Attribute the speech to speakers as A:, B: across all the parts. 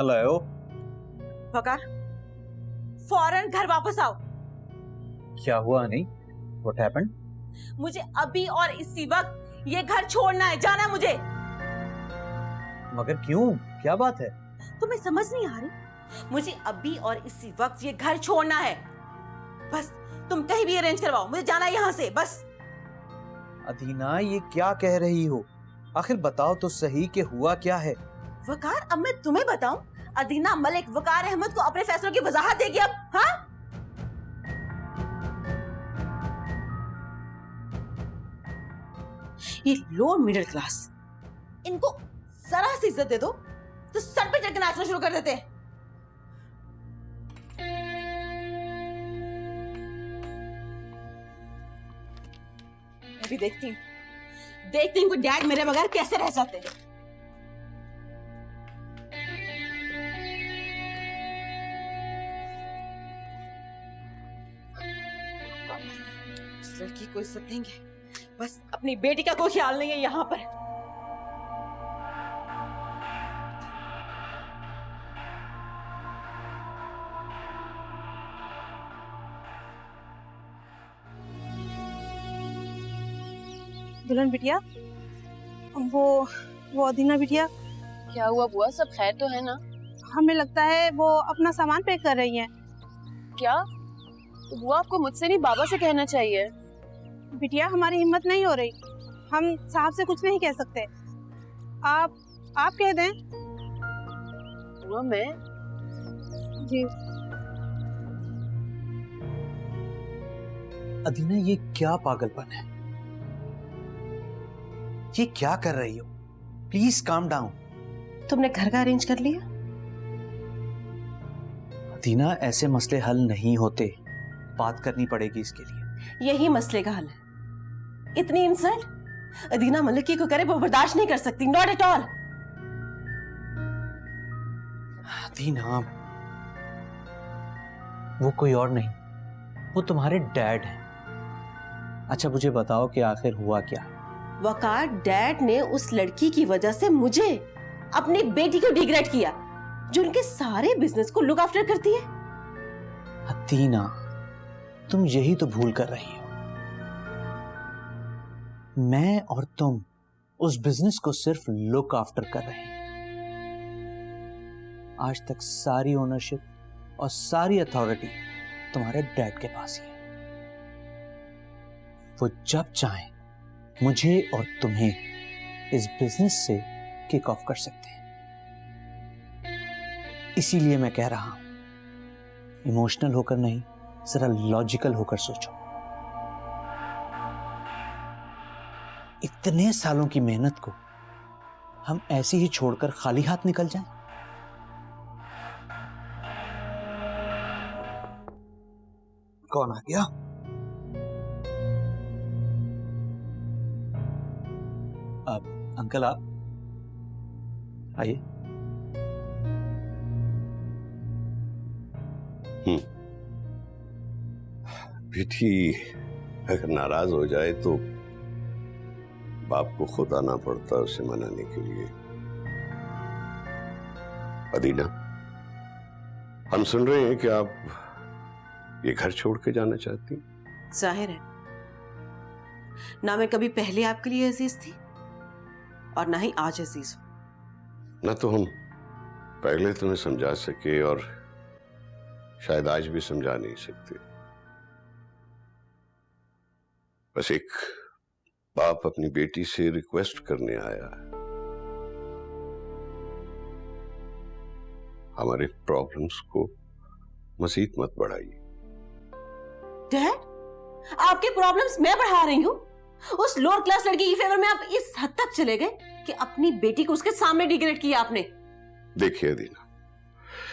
A: Hello.
B: वकार, फौरन घर वापस आओ।
A: क्या हुआ नहीं? What happened?
B: मुझे अभी और इसी वक्त ये घर छोड़ना है, जाना है मुझे।
A: मगर क्यों? क्या बात है?
B: तुम्हें समझ नहीं आ रही? मुझे अभी और इसी वक्त ये घर छोड़ना है। बस तुम कहीं भी अरेंज करवाओ, मुझे जाना है यहाँ से, बस।
A: अदीना, ये क्या कह रही हो? आखिर बताओ तो सही कि हुआ क्या है?
B: वकार, अब मैं तुम्हें बताऊं? अदीना मलिक वकार अहमद को अपने फैसलों की वजाहत देगी अब, हाँ? ये लोअर मिडिल क्लास, इनको जरा सी इज्जत दे दो तो सर पे चढ़ के नाचना शुरू कर देते हैं। अभी देखती हूँ कोई डैड मेरे बगैर कैसे रह जाते हैं। इस लड़की को इज्जत देंगे, बस अपनी बेटी का कोई ख्याल नहीं है यहाँ पर।
C: दुल्हन बिटिया, वो अदीना बिटिया,
D: क्या हुआ बुआ? सब खैर तो है ना?
C: हमें लगता है वो अपना सामान पैक कर रही हैं।
D: क्या? तो बुआ आपको मुझसे नहीं बाबा से कहना चाहिए।
C: बिटिया, हमारी हिम्मत नहीं हो रही, हम साहब से कुछ नहीं कह सकते। आप कह दें।
D: बुआ मैं?
C: जी।
A: अदीना, ये क्या पागलपन है? ये क्या कर रही हो? Please calm down.
B: तुमने घर का अरेंज कर लिया?
A: अदीना, ऐसे मसले हल नहीं होते, बात करनी पड़ेगी इसके लिए।
B: यही मसले का हल है। इतनी इंसल्ट अदीना मलिक को करे वो बर्दाश्त नहीं कर सकती, नॉट एट ऑल।
A: अदीना, वो कोई और नहीं, वो तुम्हारे डैड हैं। अच्छा मुझे बताओ कि आखिर हुआ क्या?
B: वकार, डैड ने उस लड़की की वजह से मुझे, अपनी बेटी को डिग्रेड किया, जो उनके सारे बिजनेस को लुक आफ्टर करती है।
A: अदीना, तुम यही तो भूल कर रही हो। मैं और तुम उस बिजनेस को सिर्फ लुक आफ्टर कर रहे हैं। आज तक सारी ओनरशिप और सारी अथॉरिटी तुम्हारे डैड के पास ही है। वो जब चाहें मुझे और तुम्हें इस बिजनेस से किक ऑफ कर सकते हैं। इसीलिए मैं कह रहा हूं, इमोशनल होकर नहीं, जरा लॉजिकल होकर सोचो। इतने सालों की मेहनत को हम ऐसे ही छोड़कर खाली हाथ निकल जाएं? कौन आ गया? अब अंकल आप आइए।
E: बेटी अगर नाराज हो जाए तो बाप को खुद आना पड़ता उसे मनाने के लिए। अदीना, हम सुन रहे हैं कि आप ये घर छोड़ के जाना चाहती हैं।
B: जाहिर है, ना मैं कभी पहले आपके लिए अजीज थी और ना ही आज अजीज हूं।
E: ना तो हम पहले तुम्हें समझा सके और शायद आज भी समझा नहीं सकते। बस एक बाप अपनी बेटी से रिक्वेस्ट करने आया है। हमारे प्रॉब्लम्स को मजीद मत बढ़ाइए।
B: डैड, आपके प्रॉब्लम्स मैं बढ़ा रही हूँ? उस लोअर क्लास लड़की की फेवर में आप इस हद तक चले गए कि अपनी बेटी को उसके सामने डिग्रेड किया आपने।
E: देखिए अदीना,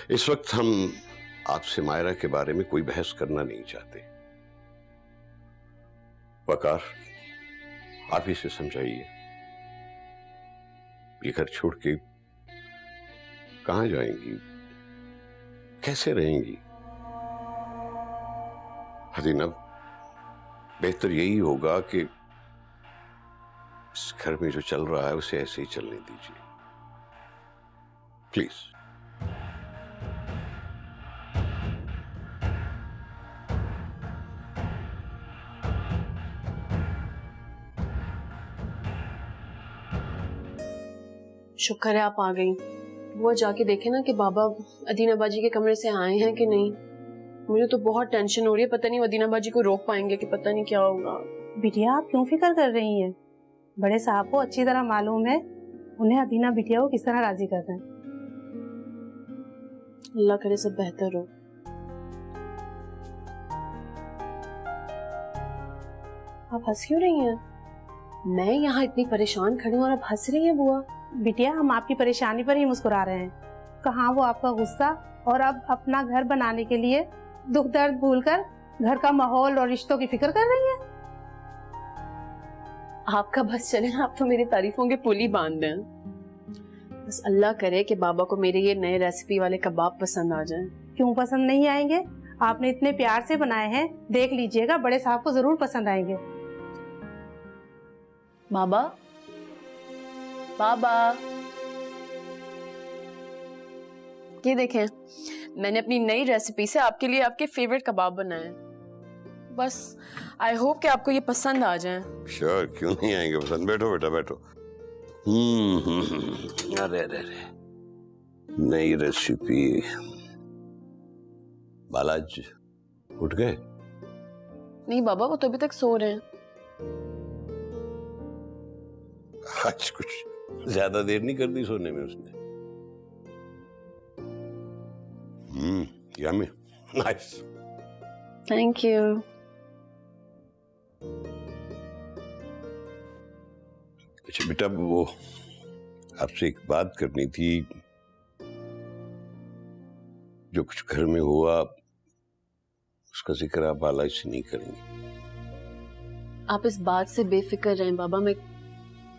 E: इस वक्त हम आपसे मायरा के बारे में कोई बहस करना नहीं चाहते। वकार, आप ही से समझाइए, ये घर छोड़ के कहां जाएंगी, कैसे रहेंगी? अदीना, बेहतर यही होगा कि इस घर में जो चल रहा है उसे ऐसे ही चलने दीजिए, प्लीज।
D: शुक्र है आप आ गई। बुआ जाके देखे ना कि बाबा अदीना बाजी के कमरे से आए हैं कि नहीं। मुझे तो बहुत टेंशन हो रही है, पता नहीं अदीना बाजी को रोक पाएंगे कि पता नहीं क्या होगा।
C: बिटिया आप क्यों फिक्र कर रही हैं? बड़े साहब को अच्छी तरह मालूम है उन्हें अदीना बिटिया को किस तरह राजी करना है।
D: अल्लाह करे सब बेहतर हो। आप हंस क्यों रही हैं? मैं यहाँ इतनी परेशान खड़ी हूँ और आप हंस रही हैं बुआ।
C: बिटिया हम आपकी परेशानी पर ही मुस्कुरा रहे हैं। कहाँ वो आपका गुस्सा और अब अपना घर बनाने के लिए दुख दर्द भूलकर घर का माहौल और रिश्तों की फिक्र कर रही है।
D: आपका बस चले ना, आप तो मेरी तारीफों के पुल ही बांध दें। बस अल्लाह करे कि बाबा को मेरे ये नए रेसिपी वाले कबाब पसंद आ जाएं।
C: क्यों पसंद नहीं आएंगे? आपने इतने प्यार से बनाए हैं, देख लीजिएगा बड़े साहब को जरूर पसंद आएंगे।
D: बाबा, बाबा, ये देखें मैंने अपनी नई रेसिपी से आपके लिए आपके फेवरेट कबाब बनाए हैं। बस आई होप कि आपको ये पसंद आ जाए।
E: श्योर, क्यों नहीं आएंगे पसंद। बैठो बेटा बैठो। अरे अरे अरे, नई रेसिपी। बालाज उठ गए?
D: नहीं बाबा, वो तो अभी तक सो रहे हैं।
E: आज कुछ ज्यादा देर नहीं कर दी सोने में उसने। Yummy, nice.
D: Thank you.
E: अच्छा बेटा, वो आपसे एक बात करनी थी। जो कुछ घर में हुआ उसका जिक्र आप बाला से नहीं करेंगे।
D: आप इस बात से बेफिक्र रहें बाबा, मैं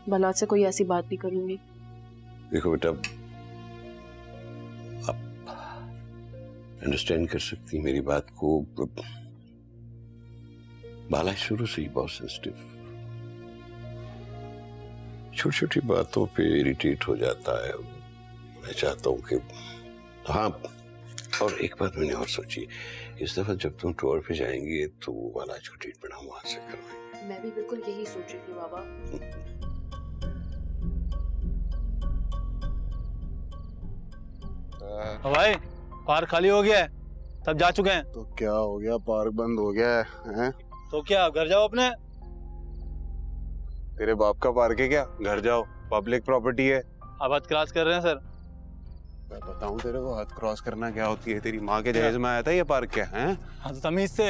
D: बाला से कोई ऐसी बात नहीं करूंगी।
E: देखो बेटा, आप अंडरस्टैंड कर सकती मेरी बात को। बाला शुरू से ही बहुत सेंसिटिव, छोटी छोटी बातों पे इरिटेट हो जाता है। मैं चाहता हूँ कि हाँ, और एक बात मैंने और सोची, इस दफा जब तुम टूर पे जाएंगे तो वो वाला जो ट्रीटमेंट हम वहां से करवाएंगे।
D: मैं भी बिल्कुल यही सोच रही थी बाबा।
F: भाई पार्क खाली हो गया है, सब जा चुके हैं।
G: तो क्या हो गया, पार्क बंद हो गया है?
F: तो क्या घर जाओ अपने।
G: तेरे बाप का पार्क है क्या? घर जाओ, पब्लिक प्रॉपर्टी है।
F: अब हद क्रॉस कर रहे हैं सर।
G: मैं बताऊं तेरे को हद क्रॉस करना क्या होती है? तेरी माँ के जहेज में आया था ये पार्क क्या है?
F: हाँ तो तमीज से।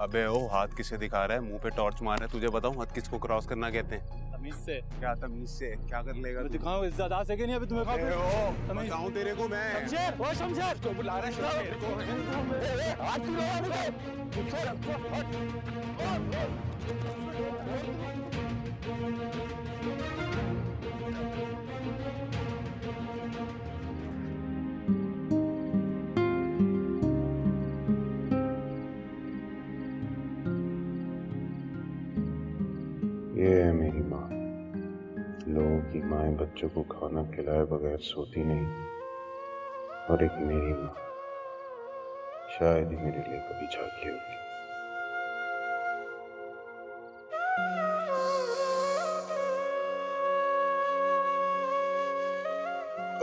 G: अबे ओ, हाथ किसे दिखा रहा है? मुंह पे टॉर्च मार रहा है। तुझे बताऊं हद किसको क्रॉस करना कहते हैं?
F: तमीज से।
G: क्या तमीज से? क्या कर लेगा?
F: दिखाओ इज्जत आ सके नहीं अभी तुम्हें।
G: अबे ओ, बताऊं तेरे को मैं।
F: शमशेर, ओ शमशेर,
G: तो बुला रहा है शमशेर को।
F: हाथ क्यों लगा रहे
G: ये है मेरी माँ। लोगों की माएं बच्चों को खाना खिलाए बगैर सोती नहीं, और एक मेरी माँ शायद ही मेरे लिए कभी जागी होगी।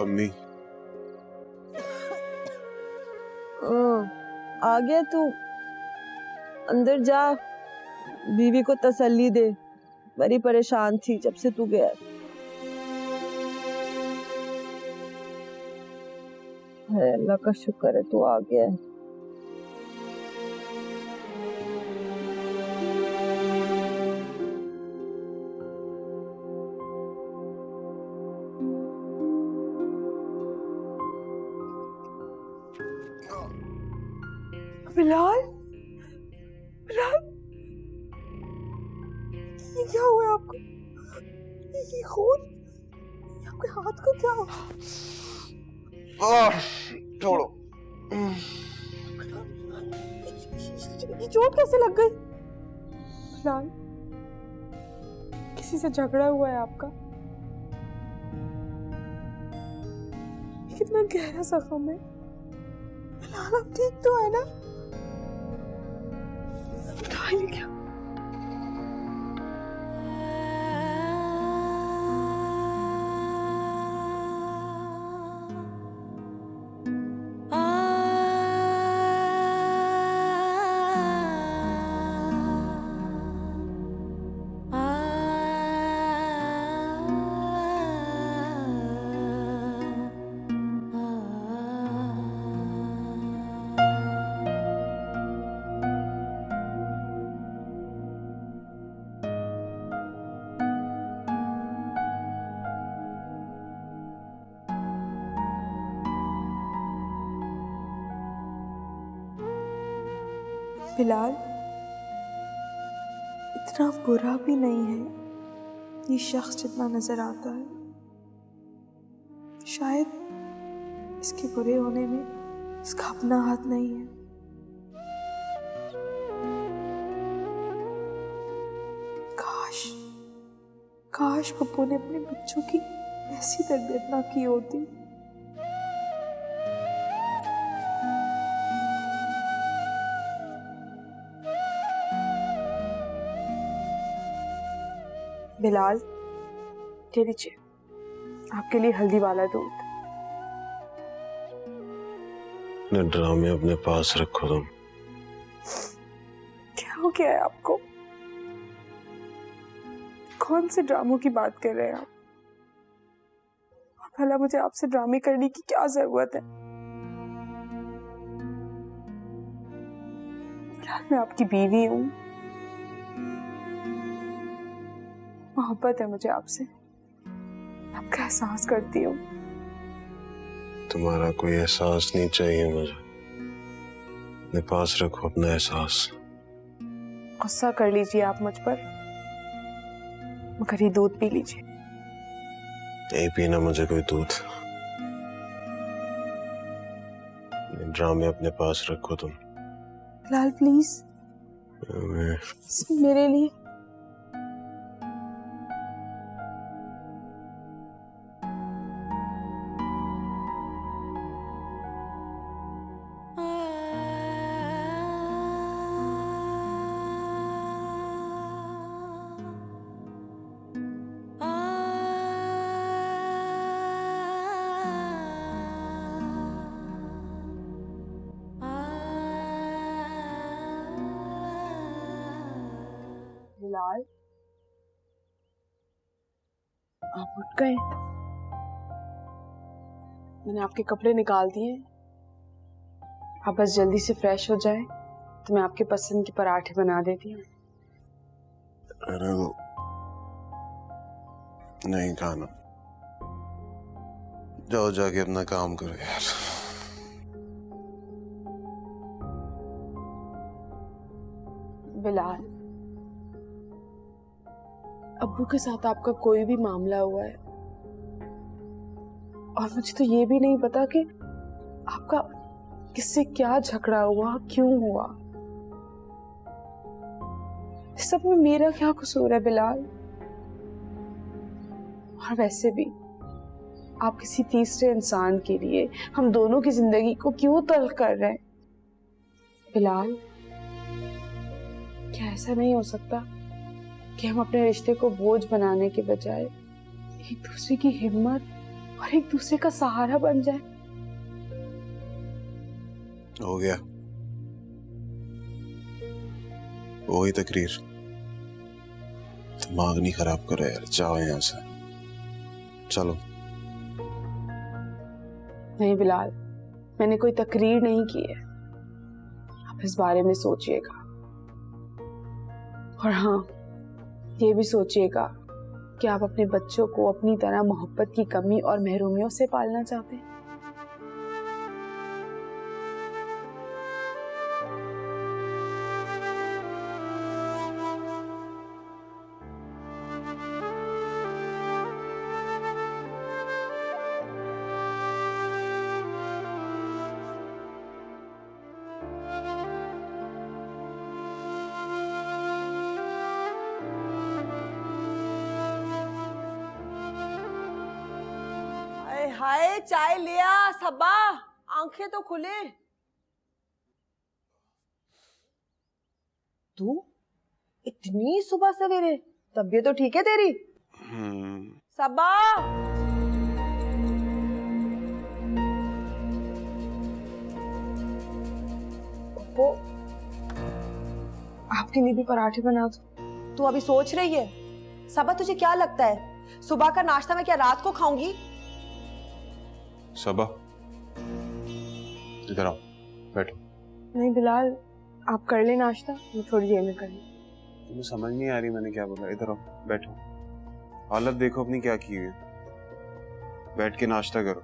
G: अम्मी,
H: आ गया तू? अंदर जा, बीवी को तसल्ली दे। बड़ी परेशान थी जब से तू गया। है अल्लाह का शुक्र है तू आ गया। बिलाल, बिलाल, ये क्या हुआ आपको? ये खून, आपके हाथ को क्या हुआ?
G: छोड़ो।
H: ये चोट कैसे लग गई? बिलाल, किसी से झगड़ा हुआ है आपका? कितना गहरा जख्म है। बिलाल आप ठीक तो है ना? बताइए क्या?
I: बिलाल, इतना बुरा भी नहीं है ये शख्स जितना नजर आता है। शायद इसके बुरे होने में इसका अपना हाथ नहीं है। काश पप्पू ने अपने बच्चों की ऐसी तरबियत ना की होती। बिलाल, ये लीजिए आपके लिए हल्दी वाला दूध।
G: अपने ड्रामे अपने पास रखो तुम।
I: क्या हो गया है आपको? कौन से ड्रामों की बात कर रहे हैं आप? और भला मुझे आपसे ड्रामे करने की क्या जरूरत है? मैं आपकी बीवी हूं, मोहब्बत है मुझे आपसे, आपका एहसास करती हूँ।
G: तुम्हारा कोई एहसास नहीं चाहिए मुझे, अपने पास रखो अपना एहसास।
I: गुस्सा कर लीजिए आप मुझ पर, मगर ये दूध पी लीजिए।
G: नहीं पीना मुझे कोई दूध। ड्रामे अपने पास रखो तुम।
I: लाल प्लीज, मेरे लिए। बिलाल, आप उठ गए? मैंने आपके कपड़े निकाल दिए, आप बस जल्दी से फ्रेश हो जाए तो मैं आपके पसंद के पराठे बना देती हूँ।
G: अरे वो नहीं खाना, जाओ जाके अपना काम करो यार।
I: बिलाल, अब्बू के साथ आपका कोई भी मामला हुआ है और मुझे तो ये भी नहीं पता कि आपका किससे क्या झगड़ा हुआ, क्यों हुआ। इस सब में मेरा क्या कसूर है बिलाल? और वैसे भी आप किसी तीसरे इंसान के लिए हम दोनों की जिंदगी को क्यों तल्ख कर रहे हैं? बिलाल, क्या ऐसा नहीं हो सकता कि हम अपने रिश्ते को बोझ बनाने के बजाय एक दूसरे की हिम्मत और एक दूसरे का सहारा बन जाए?
G: हो गया वही तकरीर। दिमाग नहीं खराब करो यार, जाओ यहाँ से, चलो।
I: नहीं बिलाल, मैंने कोई तकरीर नहीं की है, आप इस बारे में सोचिएगा। और हाँ, ये भी सोचिएगा कि आप अपने बच्चों को अपनी तरह मोहब्बत की कमी और महरूमियों से पालना चाहते हैं।
H: हाय, चाय लिया सबा, आंखें तो खुले। तू इतनी सुबह सवेरे, तबीयत तो ठीक है तेरी? सबा, वो आपके लिए भी पराठे बना दो।
J: तू अभी सोच रही है? सबा, तुझे क्या लगता है सुबह का नाश्ता मैं क्या रात को खाऊंगी?
G: सबा, इधर आओ, बैठो।
I: नहीं बिलाल, आप कर ले नाश्ता, मैं थोड़ी देर में कर लूँ।
G: तुम्हें समझ नहीं आ रही मैंने क्या बोला? इधर आओ, बैठो। हालत देखो अपनी क्या की है, बैठ के नाश्ता करो।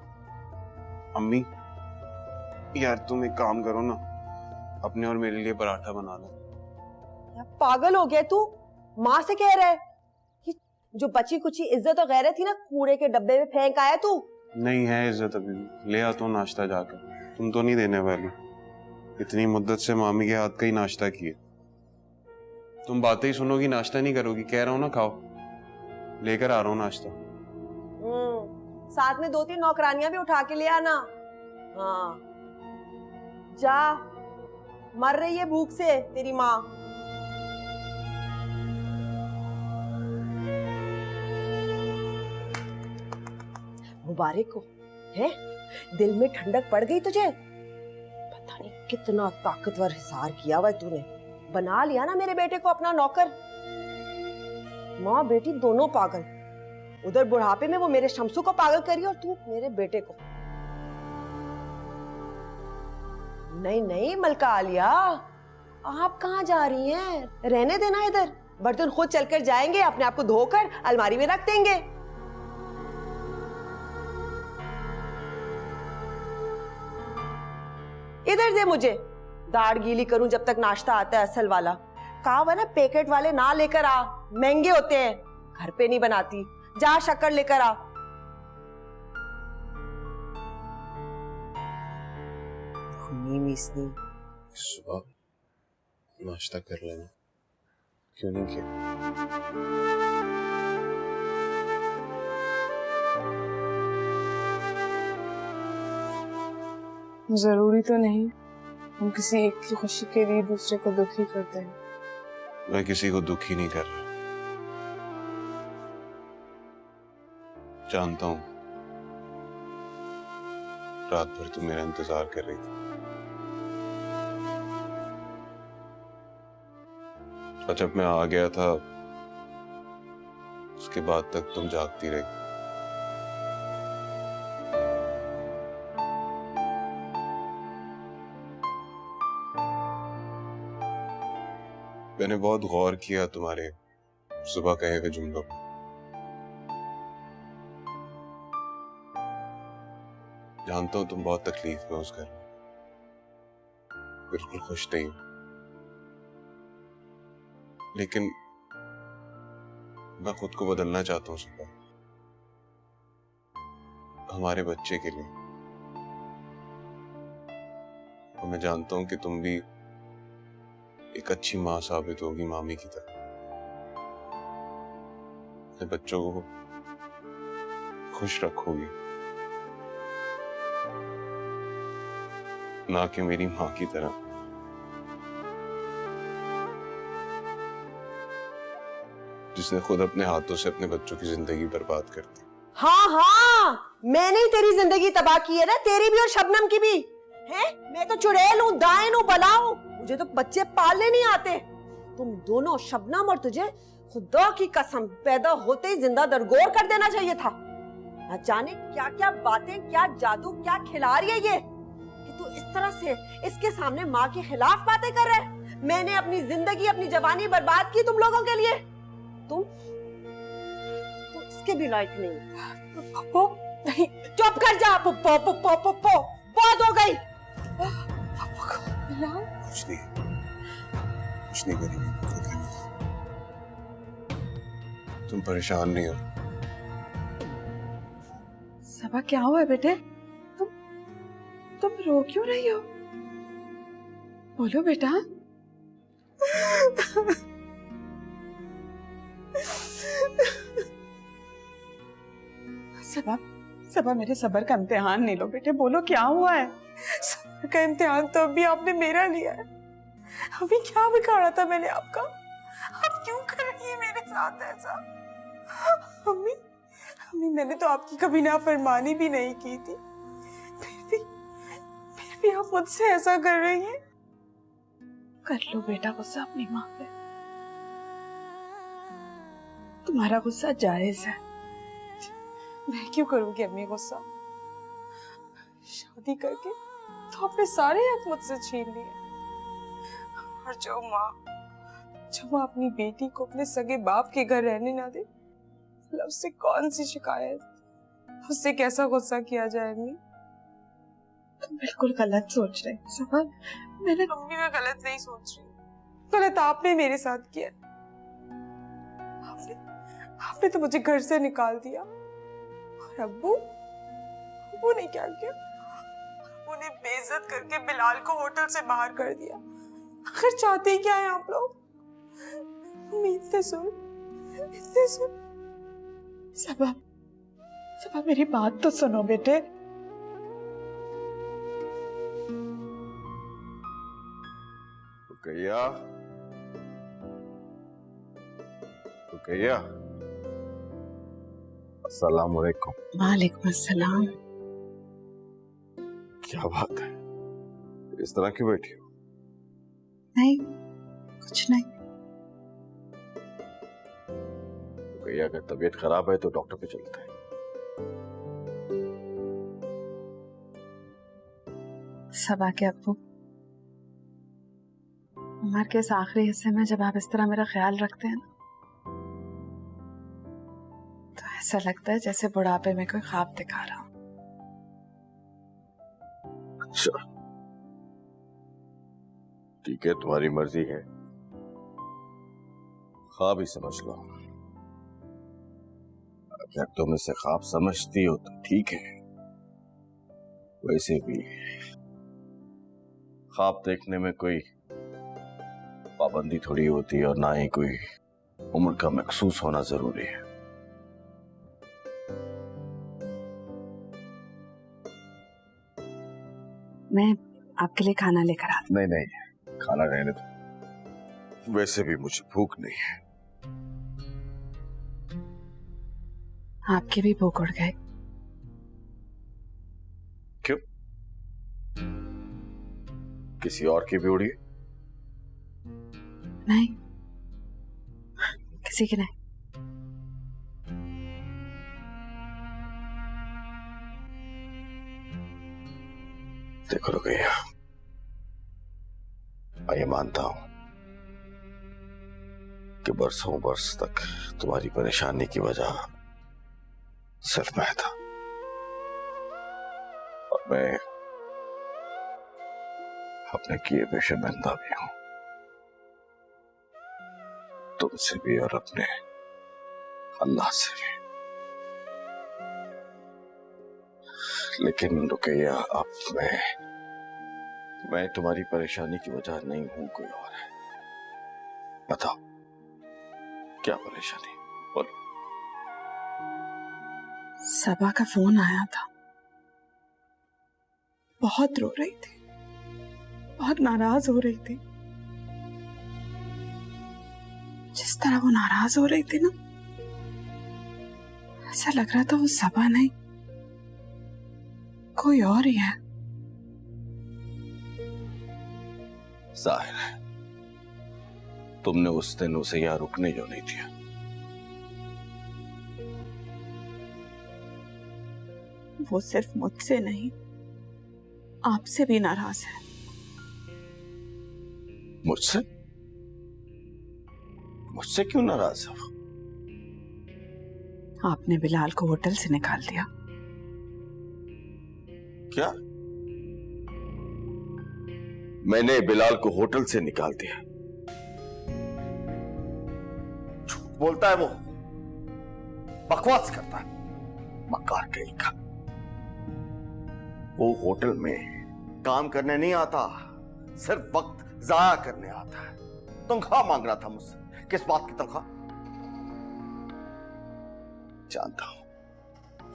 G: अम्मी यार तुम एक काम करो ना, अपने और मेरे लिए पराठा बना लो।
J: पागल हो गया तू? माँ से कह रहा है कि जो बची कुची इज्जत और गैरत थी ना, कूड़े के डब्बे में फेंक आया तू।
G: नहीं है इज्जत अभी भी, ले आता हूँ नाश्ता जाकर। तुम तो नहीं देने वाली, इतनी मुद्दत से मामी के हाथ का ही नाश्ता किए। तुम बातें ही सुनोगी, नाश्ता नहीं करोगी। कह रहा हूँ ना खाओ, लेकर आ रहा हूँ नाश्ता।
J: साथ में 2-3 नौकरानियां भी उठा के ले आना। हाँ जा, मर रही है भूख से तेरी माँ। मुबारक हो, है दिल में ठंडक पड़ गई तुझे। पता नहीं कितना ताकतवर हिसार किया हुआ तूने। बना लिया ना मेरे बेटे को अपना नौकर। माँ बेटी दोनों पागल। उधर बुढ़ापे में वो मेरे शमसू को पागल करी और तू मेरे बेटे को। नहीं नहीं मलका आलिया, आप कहाँ जा रही हैं? रहने देना इधर। बर्तन खुद चलकर जाएंगे, अपने आप को धोकर अलमारी में रख देंगे। इधर दे मुझे, दाढ़ गीली करूं जब तक नाश्ता आता है असल वाला। कहा हुआ ना पैकेट वाले ना लेकर आ, महंगे होते हैं। घर पे नहीं बनाती, जा शक्कर लेकर आ।
G: सुबह नाश्ता कर लेना, क्यों नहीं किया?
I: जरूरी तो नहीं, हम किसी एक की खुशी के लिए दूसरे को दुखी करते हैं।
G: मैं किसी को दुखी नहीं कर रहा, जानता हूं रात भर तुम मेरा इंतजार कर रही थी, और जब मैं आ गया था उसके बाद तक तुम जागती रही। मैंने बहुत गौर किया तुम्हारे सुबह कहे हुए जुमलों पर। जानता हूं तुम बहुत तकलीफ में उस घर में, बिल्कुल खुश नहीं हो, लेकिन मैं खुद को बदलना चाहता हूं सुबह, हमारे बच्चे के लिए। और मैं जानता हूं कि तुम भी एक अच्छी मां साबित होगी मामी की तरह। अपने बच्चों को खुश रखोगी, ना कि मेरी मां की तरह जिसने खुद अपने हाथों से अपने बच्चों की जिंदगी बर्बाद कर दी।
J: हाँ हाँ, मैंने ही तेरी जिंदगी तबाह की है ना, तेरी भी और शबनम की भी। है मैं तो चुड़ैल हूँ, दाएं हूँ, बला हूँ, मुझे तो बच्चे पालने नहीं आते। तुम दोनों, शबनम और तुझे, खुदा की कसम पैदा होते ही जिंदा दरगोर कर देना चाहिए था। न जाने क्या क्या बातें, क्या जादू, क्या खिला रही है ये कि तू इस तरह से इसके सामने माँ के खिलाफ बातें कर रहा है। मैंने अपनी जिंदगी, अपनी जवानी बर्बाद की तुम लोगों के लिए। तुम इसके भी लायक नहीं।
I: पप्पो नहीं,
J: चुप कर जा। पप्पो पप्पो पप्पो बहुत हो गई।
G: कुछ नहीं करेंगे, फिक्र मत। तुम परेशान नहीं हो।
I: सबा क्या हुआ है बेटे? तुम रो क्यों रही हो? बोलो बेटा। सबा मेरे सब्र का इम्तिहान नहीं लो बेटे, बोलो क्या हुआ है? सब्र का इम्तिहान तो अभी आपने मेरा लिया है। अभी क्या बिगाड़ा था मैंने आपका? आप क्यों कर रही है मेरे साथ ऐसा? अम्मी मैंने तो आपकी कभी नाफरमानी भी नहीं की थी, फिर भी आप मुझसे ऐसा कर रही हैं। कर लो बेटा गुस्सा अपनी माँ पे, तुम्हारा गुस्सा जायज है। मैं क्यों करूंगी अम्मी गुस्सा? शादी करके तो आपने सारे हक मुझसे छीन लिए। और जो माँ अपनी बेटी को अपने सगे बाप के घर रहने ना दे, उससे कौन सी शिकायत, उससे कैसा गुस्सा किया जाए अम्मी? तुम बिल्कुल गलत सोच रहे हो सबा। मैंने मम्मी में गलत नहीं सोच रही, गलत आपने मेरे साथ किया। आपने तो मुझे घर से निकाल दिया। और अब्बू ने क्या किया? उन्हें बेइज्जत करके बिलाल को होटल से बाहर कर दिया। आखिर चाहते ही क्या है आप लोग? इतने सुन सबा मेरी बात तो सुनो बेटे।
G: रुकैया, अस्सलाम वालेकुम।
C: वालेकुम अस्सलाम।
G: क्या बात है, इस तरह क्यों बैठी हो?
C: नहीं, कुछ नहीं।
G: रुकैया, अगर तबीयत खराब है तो डॉक्टर पे चलते हैं।
C: सबा के अब्बू, उम्र के इस आखिरी हिस्से में जब आप इस तरह मेरा ख्याल रखते हैं ना, तो ऐसा लगता है जैसे बुढ़ापे में कोई ख्वाब दिखा रहा हूं।
G: अच्छा, ठीक है, तुम्हारी मर्जी है, ख्वाब ही समझ लो। अगर तुम इसे ख्वाब समझती हो तो ठीक है, वैसे भी ख्वाब देखने में कोई पाबंदी थोड़ी होती है और ना ही कोई उम्र का महसूस होना जरूरी है।
C: मैं आपके लिए खाना लेकर आती।
G: नहीं नहीं, खाना रहने दो, वैसे भी मुझे भूख नहीं है।
C: आपकी भी भूख उड़ गई?
G: क्यों, किसी और की भी उड़ी?
C: नहीं, किसी की नहीं।
G: देखो रुकैया, मैं ये मानता हूं कि बरसों बरस तक तुम्हारी परेशानी की वजह सिर्फ मैं था, और मैं अपने किए पे शर्मिंदा भी हूं, तुमसे भी और अपने अल्लाह से भी। लेकिन रुकैया, अब मैं तुम्हारी परेशानी की वजह नहीं हूं, कोई और है। बताओ क्या परेशानी, बोलो।
I: सबा का फोन आया था, बहुत रो रही थी, बहुत नाराज हो रही थी। जिस तरह वो नाराज हो रही थी ना, ऐसा लग रहा था वो सबा नहीं, कोई और ही है।
G: जाहिर है तुमने उस दिन उसे यहां रुकने जो नहीं दिया।
I: वो सिर्फ मुझसे नहीं, आपसे भी नाराज है।
G: मुझसे? मुझसे क्यों नाराज है?
I: आपने बिलाल को होटल से निकाल दिया।
G: क्या? मैंने बिलाल को होटल से निकाल दिया? झूठ बोलता है वो, बकवास करता है, मक्कार कहीं का। वो होटल में काम करने नहीं आता, सिर्फ वक्त जाया करने आता है। तनख्वाह मांग रहा था मुझसे। किस बात की तनख्वाह? जानता हूं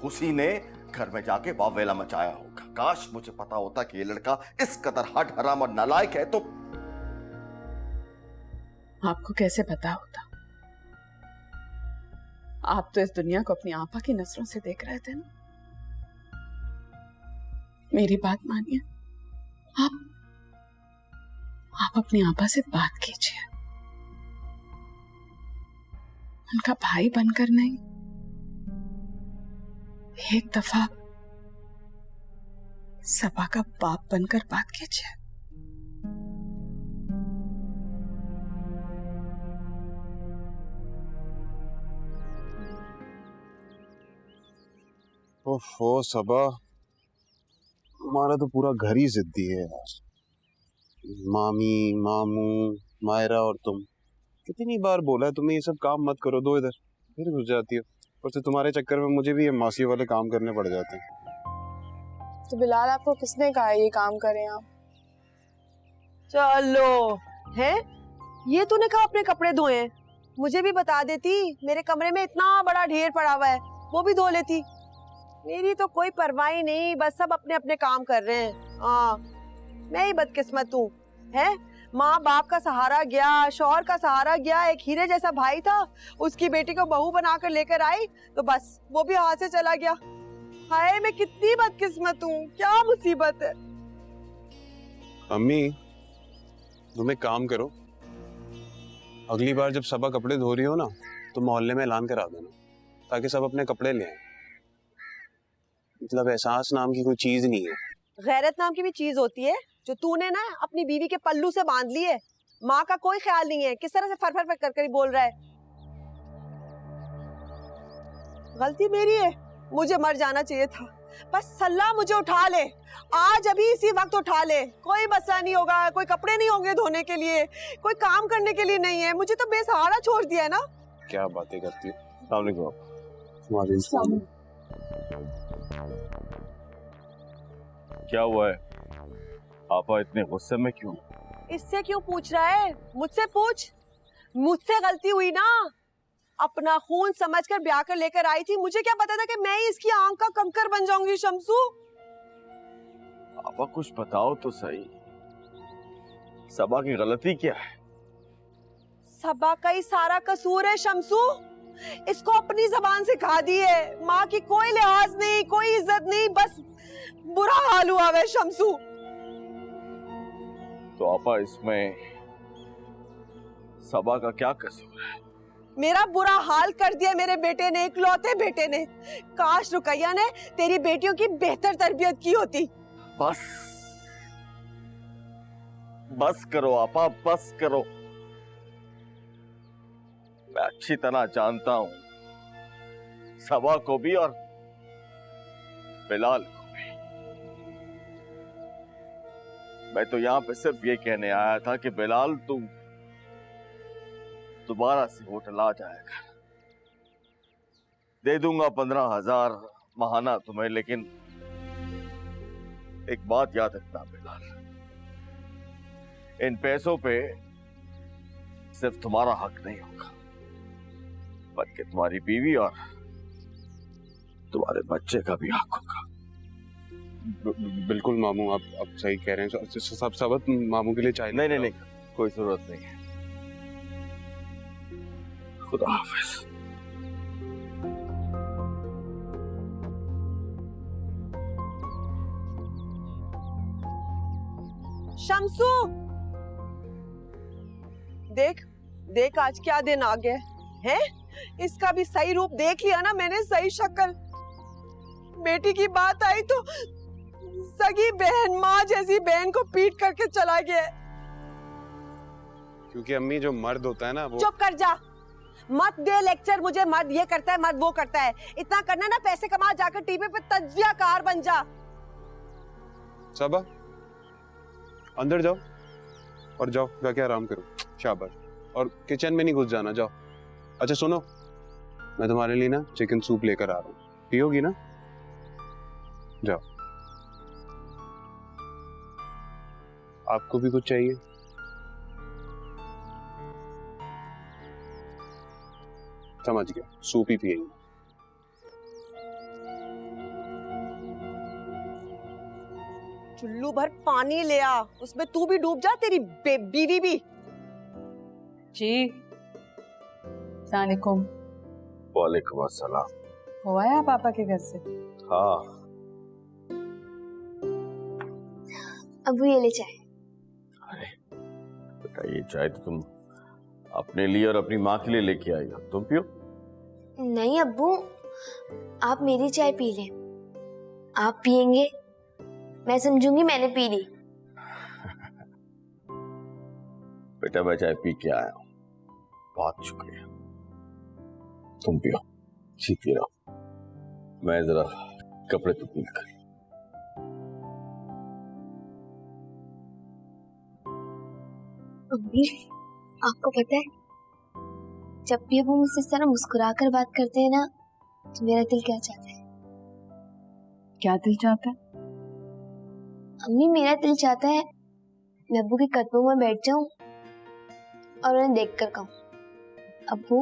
G: उसी ने घर में जाके वावेला मचाया होगा। काश मुझे पता होता कि ये लड़का इस कदर हट हराम और नालायक है। तो
I: आपको कैसे पता होता? आप तो इस दुनिया को अपनी आपा की नजरों से देख रहे थे ना। मेरी बात मानिए, आप अपनी आपा से बात कीजिए, उनका भाई बनकर नहीं, एक दफा सबा का बाप बनकर बात कीजिए।
G: ओफो सबा, तुम्हारा तो पूरा घर ही जिद्दी है यार। मामी, मामू, मायरा और तुम। कितनी बार बोला है तुम्हें ये सब काम मत करो, दो इधर, फिर घुस जाती हो। और से तुम्हारे चक्कर में मुझे भी ये मासी वाले काम करने पड़ जाते हैं।
I: तो बिलाल आपको किसने कहा ये काम करें आप?
J: चलो है, ये तूने कहा अपने कपड़े धोए हैं, मुझे भी बता देती। मेरे कमरे में इतना बड़ा ढेर पड़ा हुआ है, वो भी धो लेती। मेरी तो कोई परवाह ही नहीं, बस सब अपने अपने काम कर रहे हैं। हाँ, मैं ही बदकिस्मत हूँ है। माँ बाप का सहारा गया, शौहर का सहारा गया, एक हीरे जैसा भाई था, उसकी बेटी को बहू बनाकर लेकर आई तो बस वो भी हाथ से चला गया। हाय, मैं कितनी बदकिस्मत हूँ, क्या मुसीबत है।
G: अम्मी तुम एक काम करो, अगली बार जब सबा कपड़े धो रही हो ना तो मोहल्ले में ऐलान करा देना, ताकि सब अपने कपड़े ले आए। मतलब एहसास नाम की कोई चीज नहीं है।
J: गैरत नाम की भी चीज होती है, जो तूने ना अपनी बीवी के पल्लू से बांध ली है। माँ का कोई ख्याल नहीं है, किस तरह से फर फर फर कर ही बोल रहा है। गलती मेरी है, मुझे मर जाना चाहिए था। बस सल्ला मुझे उठा ले, आज अभी इसी वक्त उठा ले। कोई मसला नहीं होगा, कोई कपड़े नहीं होंगे धोने के लिए, कोई काम करने के लिए नहीं है। मुझे तो बेसहारा छोड़ दिया है ना।
G: क्या बातें करती हो।
K: क्या हुआ है? पापा इतने गुस्से में क्यों?
J: इससे क्यों पूछ रहा है? मुझसे पूछ। मुझसे गलती हुई ना, अपना खून समझकर ब्याह कर लेकर आई थी। मुझे क्या पता था कि मैं ही इसकी आंख का कंकर बन जाऊंगी। शम्सू,
K: पापा कुछ बताओ तो सही, सबा की गलती क्या है?
J: सबा का ही सारा कसूर है शम्सू। इसको अपनी जबान से खा दी है। माँ की कोई लिहाज नहीं, कोई इज्जत नहीं, बस बुरा हाल हुआ है शम्सू।
K: तो आपा इसमें सबा का क्या कसूर है?
J: मेरा बुरा हाल कर दिया मेरे बेटे ने, इकलौते बेटे ने। काश रुकैया ने तेरी बेटियों की बेहतर तरबियत की होती।
K: बस बस करो आपा, बस करो। मैं अच्छी तरह जानता हूं सबा को भी और बिलाल को भी। मैं तो यहां पे सिर्फ ये कहने आया था कि बिलाल तू दोबारा से होटल आ जाएगा। दे दूंगा 15,000 महाना तुम्हें, लेकिन एक बात याद रखना बिलाल, इन पैसों पे सिर्फ तुम्हारा हक नहीं होगा, बल्कि तुम्हारी बीवी और तुम्हारे बच्चे का भी हक होगा।
G: बिल्कुल मामू, आप सही कह रहे हैं। सब सबत मामू के लिए चाहिए।
K: नहीं नहीं, कोई जरूरत नहीं है। खुदा हाफिज।
J: शम्सू, देख देख आज क्या दिन आ गया है। इसका भी सही रूप देख लिया ना मैंने, सही शक्ल। बेटी की बात आई तो सगी बहन, माँ जैसी बहन को पीट करके चला गया।
G: क्योंकि अम्मी जो मर्द होता है ना वो।
J: चुप कर जा, मत दे लेक्चर मुझे। मर्द ये करता है, मर्द वो करता है। इतना करना ना, पैसे कमा, जाकर टीवी पे तज्जियाकार बन जा।
G: सबा अंदर जाओ और जाओ जाके आराम करो। शाबाश। और किचन में नहीं घुस जाना, जाओ। अच्छा सुनो, मैं तुम्हारे लिए ना चिकन सूप लेकर आ रहा हूँ, पियोगी ना? जाओ। आपको भी कुछ चाहिए? समझ गया, सूप ही पिएंगे।
J: चुल्लू भर पानी ले आ, उसमें तू भी डूब जा, तेरी बीवी भी।
I: जी सलामुकुम।
K: वालेकुम अस्सलाम।
I: हुआ है पापा के घर से?
K: हाँ।
L: अबू ये ले चाय।
K: अरे बेटा, ये चाय तो तुम अपने लिए और अपनी माँ के लिए लेके आई हो, तुम पियो।
L: नहीं अब्बू, आप मेरी चाय पी लें। आप पियेंगे, मैं समझूंगी मैंने पी ली।
K: बेटा मैं चाय पी के आया हूँ, बहुत शुक्रिया। तुम पियो, सीती रहो, मैं जरा कपड़े तो पील कर।
L: अम्मी, आपको पता है जब भी वो मुझसे इस तरह मुस्कुरा कर बात करते हैं ना तो मेरा दिल क्या चाहता है?
I: क्या दिल चाहता है?
L: अम्मी, मेरा दिल चाहता है मैं अब्बू के कदमों में बैठ जाऊं और उन्हें देखकर कहूं, अब्बू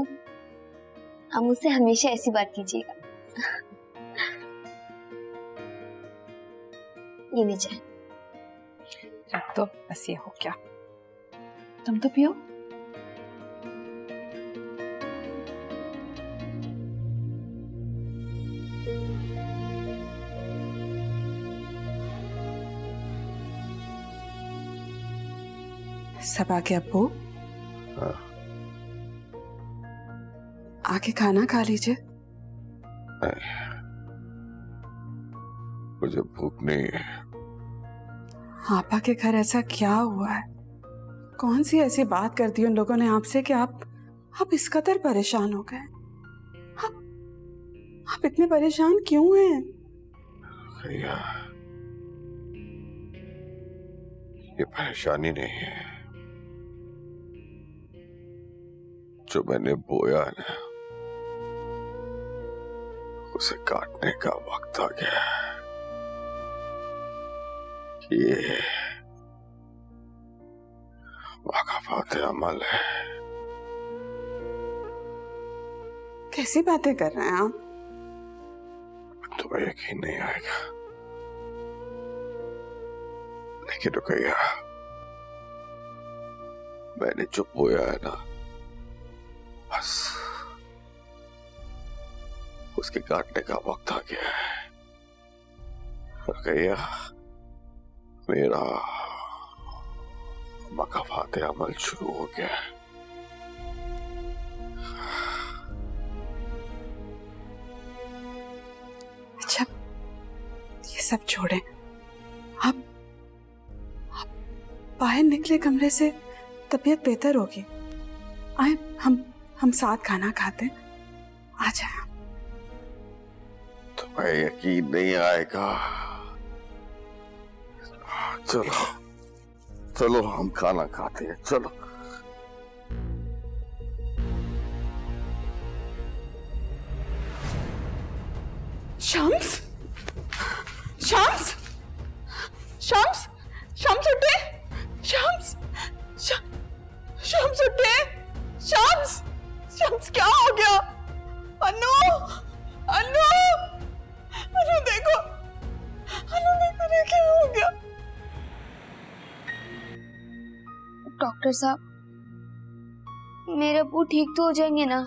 L: आप मुझसे हमेशा ऐसी बात कीजिएगा। ये नहीं चाहे।
I: रख दो, बस ये हो क्या। तुम तो पियो। सब आके अब्बू, आके खाना खा लीजिए।
E: मुझे भूख नहीं है।
I: आपा के घर ऐसा क्या हुआ है? कौन सी ऐसी बात कर दी उन लोगों ने आपसे कि आप इस कदर परेशान हो गए? आप इतने परेशान क्यों हैं?
E: भैया, ये परेशानी नहीं है, जो मैंने बोया है ना उसे काटने का वक्त आ गया है। ये वाक़ाफ़ात अमल है।
I: कैसी बातें कर रहे हैं आप?
E: तुम्हें यकीन नहीं आएगा, लेकिन रुकैया, मैंने जो बोया है ना बस उसके काटने का वक्त आ गया है। रुकैया, मेरा वाक़ाफ़ात अमल शुरू हो गया है।
I: अच्छा, ये सब छोड़ें। आप बाहर निकले कमरे से, तबीयत बेहतर होगी। आए, हम साथ खाना खाते हैं। आ जाए।
E: तुम्हें यकीन नहीं आएगा। चलो चलो हम खाना खाते हैं, चलो।
I: शम्स, शम्स, शम्स, शम्स उठे, शम्स, शम्स उठे, शम्स, शम्स क्या हो गया? अनु, अनु, अनु देखो, अनु देखो, क्या हो गया?
L: डॉक्टर साहब, मेरे अब्बू ठीक तो हो जाएंगे ना?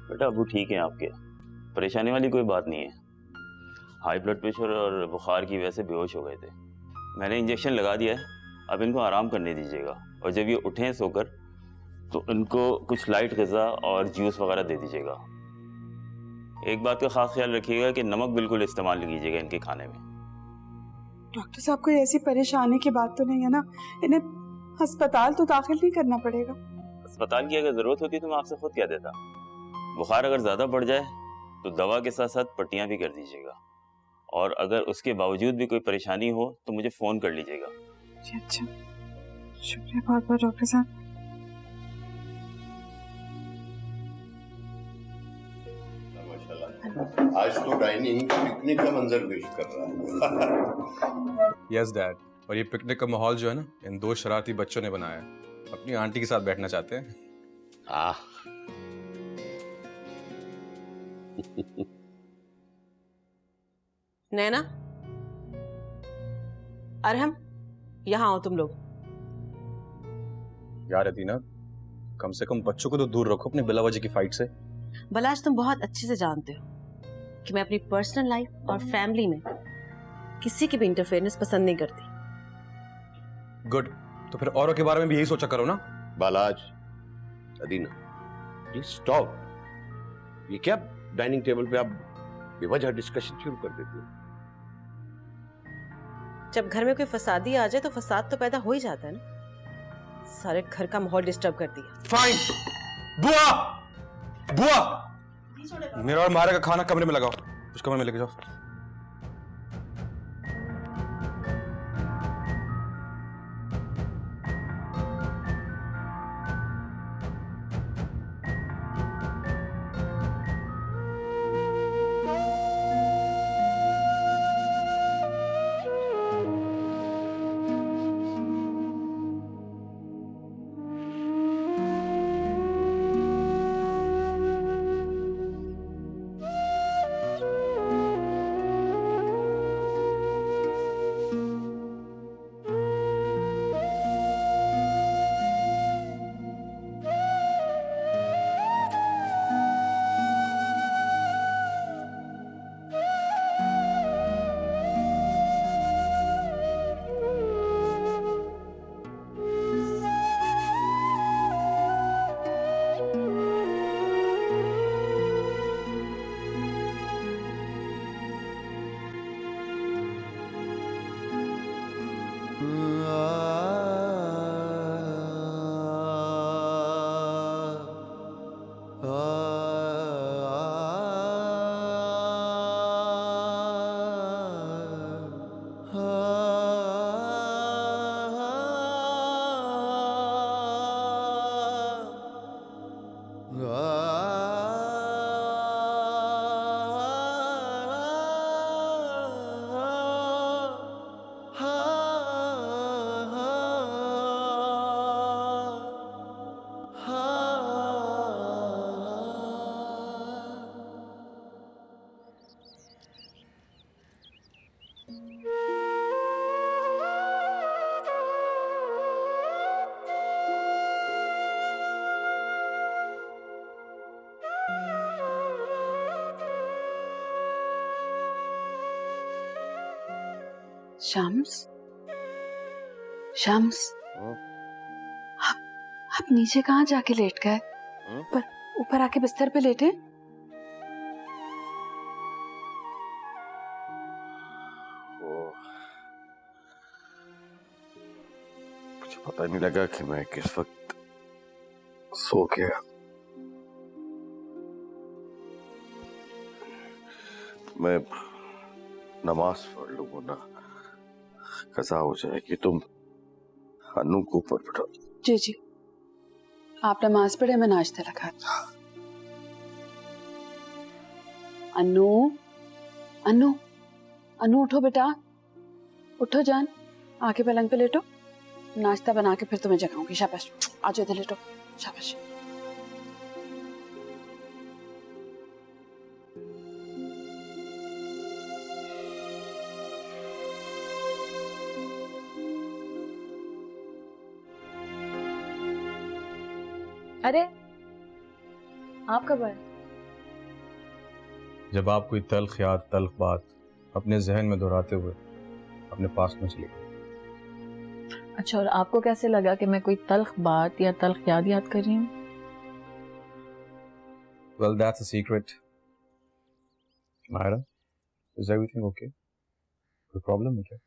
K: बेटा अब्बू ठीक है आपके, परेशानी वाली कोई बात नहीं है। हाई ब्लड प्रेशर और बुखार की वजह से बेहोश हो गए थे। मैंने इंजेक्शन लगा दिया है, अब इनको आराम करने दीजिएगा और जब ये उठें सोकर तो इनको कुछ लाइट ग़िज़ा और जूस वगैरह दे दीजिएगा। एक बात का खास ख्याल रखिएगा कि नमक बिल्कुल इस्तेमाल नहीं कीजिएगा इनके खाने में।
I: डॉक्टर साहब, कोई ऐसी परेशानी की बात तो नहीं है ना? इन्हें अस्पताल तो दाखिल नहीं करना पड़ेगा?
K: अस्पताल की अगर ज़रूरत होती तो मैं आपसे खुद कह देता। बुखार अगर ज़्यादा बढ़ जाए तो दवा के साथ साथ पट्टियाँ भी कर दीजिएगा, और अगर उसके बावजूद भी कोई परेशानी हो तो मुझे फ़ोन कर लीजिएगा।
I: जी अच्छा, शुक्रिया बहुत बहुत डॉक्टर साहब।
E: आज तो डाइनिंग पिकनिक का मंजर पेश कर रहा है।
M: यस डैड, और ये पिकनिक का माहौल जो है ना, इन दो शरारती बच्चों ने बनाया है। अपनी आंटी के साथ बैठना चाहते हैं।
B: नैना, अरहम, यहाँ आओ तुम लोग।
M: यार अदीना, कम से कम बच्चों को तो दूर रखो अपने बिलावजी की फाइट से।
B: बलाज, तुम बहुत अच्छे से जानते हो कि मैं अपनी पर्सनल लाइफ और फैमिली में किसी की भी इंटरफेरेंस पसंद नहीं करती।
M: गुड, तो फिर औरों के बारे में भी यही सोचा करो ना।
E: बालाज, अदीना, प्लीज स्टॉप। ये क्या डाइनिंग टेबल पे आप बेवजह डिस्कशन शुरू कर देते हो?
B: जब घर में कोई फसादी आ जाए तो फसाद तो पैदा हो ही जाता है ना। सारे घर का माहौल डिस्टर्ब कर दिया।
M: फाइन। बुआ, बुआ, मेरा और मारे का खाना कमरे में लगाओ, उस कमरे में लेके जाओ।
I: शम्स, शम्स, आप नीचे कहाँ जाके लेट गए? ऊपर आके बिस्तर पे लेटे।
E: मुझे पता नहीं लगा कि मैं किस वक्त सो गया। मैं नमाज पढ़ लूंगा ना, कज़ा हो जाए कि तुम अनु को ऊपर बैठो।
I: जी जी, आप नमाज पढ़े, मैं नाश्ता लगा। अनु, अनु, अनु उठो बेटा, उठो जान, आके पलंग पे लेटो, नाश्ता बना के फिर तुम्हें जगाऊंगी। शाबाश, आज इधर लेटो, शाबाश।
N: अरे आप कब आए?
M: जब आप कोई तल्ख याद, तल्ख बात अपने जहन में दोहराते हुए अपने पास में चली गई।
N: अच्छा, और आपको कैसे लगा कि मैं कोई तल्ख बात या तल्ख याद कर रही हूँ?
M: Well, that's a secret. Myra, is everything okay? कोई प्रॉब्लम है क्या?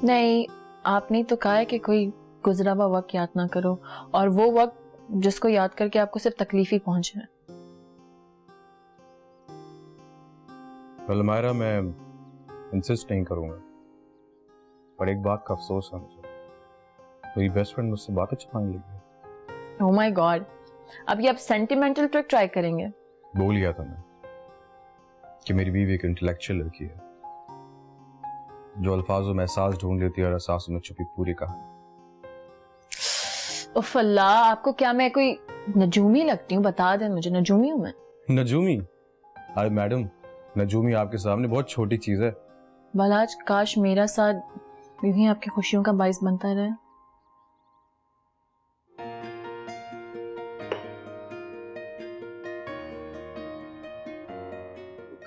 N: नहीं, आपने तो कहा है कि कोई गुजरा हुआ वक्त याद ना करो, और वो वक्त जिसको याद करके आपको सिर्फ तकलीफ ही पहुंचे।
M: Well, Myra, मैं इंसिस्ट नहीं करूंगा, पर एक बात का अफसोस है मुझे, मेरी बेस्ट फ्रेंड मुझसे बातें छुपाने लगी।
N: ओह माय गॉड, अब ये आप सेंटिमेंटल ट्रिक ट्राई करेंगे?
M: बोल लिया था मैं कि मेरी बीवी एक इंटेलेक्चुअल लड़की है जो अल्फाजों में एहसास ढूंढ लेती है और एहसासों में छुपी पूरी कहानी।
N: उफ अल्लाह, आपको क्या मैं कोई नजूमी लगती हूँ? बता दें मुझे, नजूमी हूँ मैं?
M: नजूमी? अरे मैडम, नजूमी आपके सामने बहुत छोटी चीज है।
N: बालाज, काश मेरा साथ यूं ही आपकी खुशियों का बाइस बनता रहे।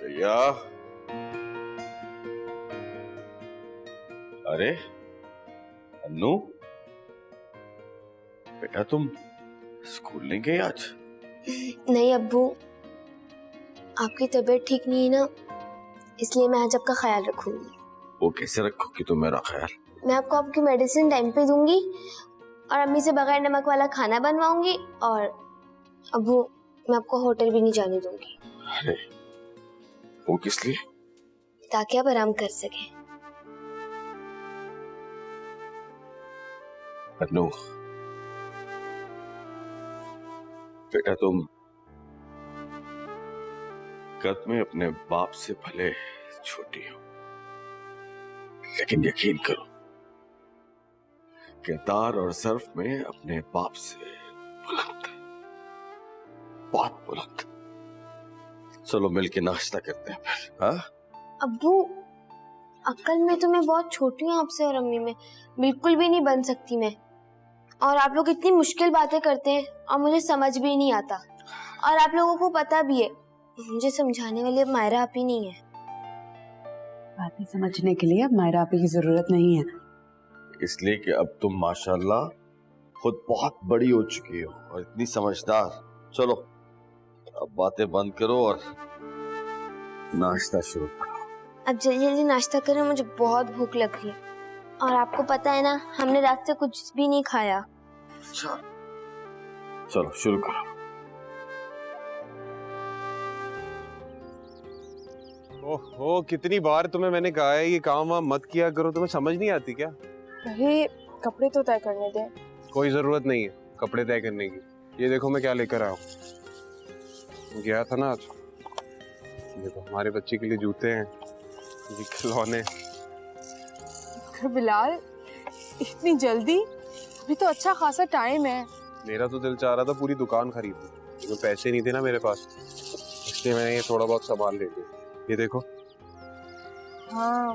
E: गया। अरे अनु, बेटा तुम स्कूल नहीं गए आज?
L: नहीं अब्बू, आपकी तबीयत ठीक नहीं है ना, इसलिए मैं आज आपका ख्याल रखूंगी।
E: वो कैसे रखोगी तुम मेरा ख्याल?
L: मैं आपको आपकी मेडिसिन टाइम पे दूंगी और अम्मी से बगैर नमक वाला खाना बनवाऊंगी, और अब्बू मैं आपको होटल भी नहीं जाने दूंगी।
E: अरे वो किस लिए?
L: ताकि आप आराम कर सकें।
E: अनु, बेटा तुम कद में अपने बाप से भले छोटी हो, लेकिन यकीन करो किरदार और सर्फ में अपने बाप से बुलंद, बहुत बुलंद। चलो मिलके नाश्ता करते हैं फिर। हाँ
L: अब्बू, अक्ल में तो मैं बहुत छोटी हूँ आपसे और अम्मी में, बिल्कुल भी नहीं बन सकती मैं। और आप लोग इतनी मुश्किल बातें करते हैं और मुझे समझ भी नहीं आता, और आप लोगों को पता भी है मुझे समझाने वाली अब मायरा आप ही नहीं है।
I: बातें समझने के लिए अब मायरा आप की जरूरत नहीं है,
E: इसलिए कि अब तुम माशाल्लाह खुद बहुत बड़ी हो चुकी हो और इतनी समझदार। चलो अब बातें बंद करो और नाश्ता शुरू करो।
L: अब जल्दी जल्दी नाश्ता करें, मुझे बहुत भूख लग रही है, और आपको पता है ना हमने रात से कुछ भी नहीं खाया।
E: अच्छा चलो शुरू करो।
O: ओहो, कितनी बार तुम्हें मैंने कहा है ये काम वाम मत किया करो, तुम्हें समझ नहीं आती क्या?
P: अरे कपड़े तो तय करने दे।
O: कोई जरूरत नहीं है कपड़े तय करने की। ये देखो मैं क्या लेकर आया हूँ। गया था ना आज, देखो हमारे बच्चे के लिए जूते हैं, ये खिलौने।
P: बिलाल इतनी जल्दी? अभी तो अच्छा खासा टाइम है।
O: मेरा तो दिल चाह रहा था पूरी दुकान खरीदूं, लेकिन पैसे नहीं थे ना मेरे पास, इसलिए मैंने ये थोड़ा बहुत सामान ले लिया। ये देखो।
P: हाँ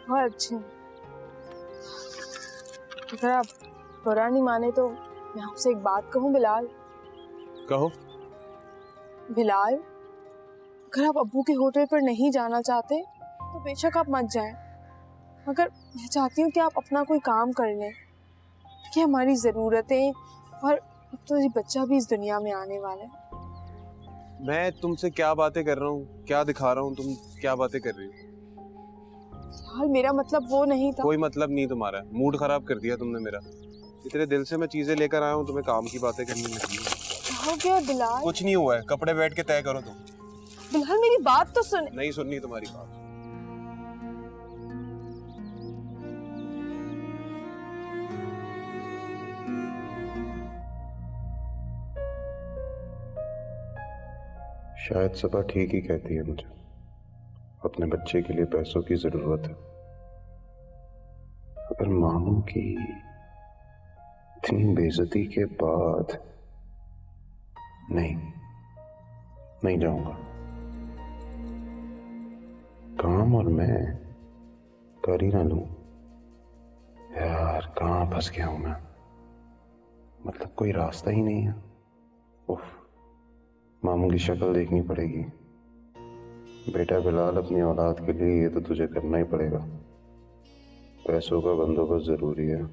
P: बहुत अच्छे। अगर आप बुरा नहीं माने तो मैं आपसे एक बात कहूँ बिलाल।
O: कहो।
P: बिलाल, अगर आप अब्बू के होटल पर नहीं जाना चाहते तो बेशक आप मत जाएं, मगर मैं चाहती हूँ कि आप अपना कोई काम कर लें, कि हमारी ज़रूरतें, और अब तो ये बच्चा भी इस दुनिया में आने वाला है।
O: मैं तुमसे क्या बातें कर रहा हूँ, क्या दिखा रहा हूँ, तुम क्या बातें कर रही हो?
P: यार मेरा मतलब वो नहीं था।
O: कोई मतलब नहीं तुम्हारा, मूड खराब कर दिया तुमने मेरा। इतने दिल से मैं चीजें लेकर आया हूँ, तुम्हें काम की बातें करनी लगी।
P: क्या हो गया बिलाल?
O: कुछ नहीं हुआ है, कपड़े बैठ के तय करो तुम।
P: बिलाल मेरी बात तो सुन।
O: नहीं सुननी तुम्हारी बात।
G: शायद सबा ठीक ही कहती है, मुझे अपने बच्चे के लिए पैसों की जरूरत है। अगर मामू की इतनी बेइज्जती के बाद नहीं जाऊंगा। काम और मैं कर ही ना लूं। यार कहाँ फंस गया हूं मैं, मतलब कोई रास्ता ही नहीं है। उफ, मामू की शक्ल देखनी पड़ेगी। बेटा बिलाल, अपनी औलाद के लिए ये तो तुझे करना ही पड़ेगा। पैसों का बंदोबस्त जरूरी है,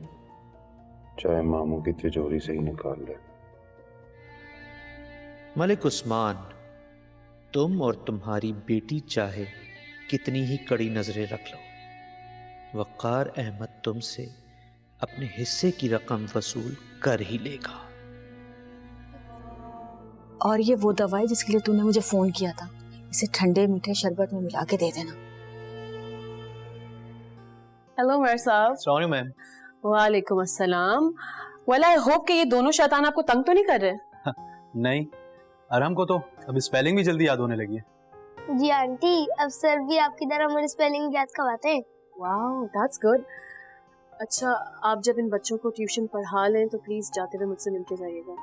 G: चाहे मामू की तिजोरी से ही निकाल ले।
A: मलिक उस्मान, तुम और तुम्हारी बेटी चाहे कितनी ही कड़ी नजरें रख लो, वक़ार अहमद तुमसे अपने हिस्से की रकम वसूल कर ही लेगा।
Q: और ये वो दवा है जिसके लिए तूने मुझे फोन किया था, इसे ठंडे मीठे शरबत में मिला के दे देना।
D: हेलो मेरे साहब।
F: Sorry ma'am.
D: वालेकुम अस्सलाम। वेल आई होप कि ये दोनों शैतान आपको तंग तो नहीं कर रहे?
F: नहीं, अरहम को तो अब स्पेलिंग भी जल्दी याद होने लगी है।
L: जी आंटी, अब सर भी आपकी तरह मुझे स्पेलिंग याद करवाते हैं।
D: Wow, that's good. अच्छा, आप जब इन बच्चों को ट्यूशन पढ़ा लें तो प्लीज जाते हुए मुझसे मिलके जाइएगा।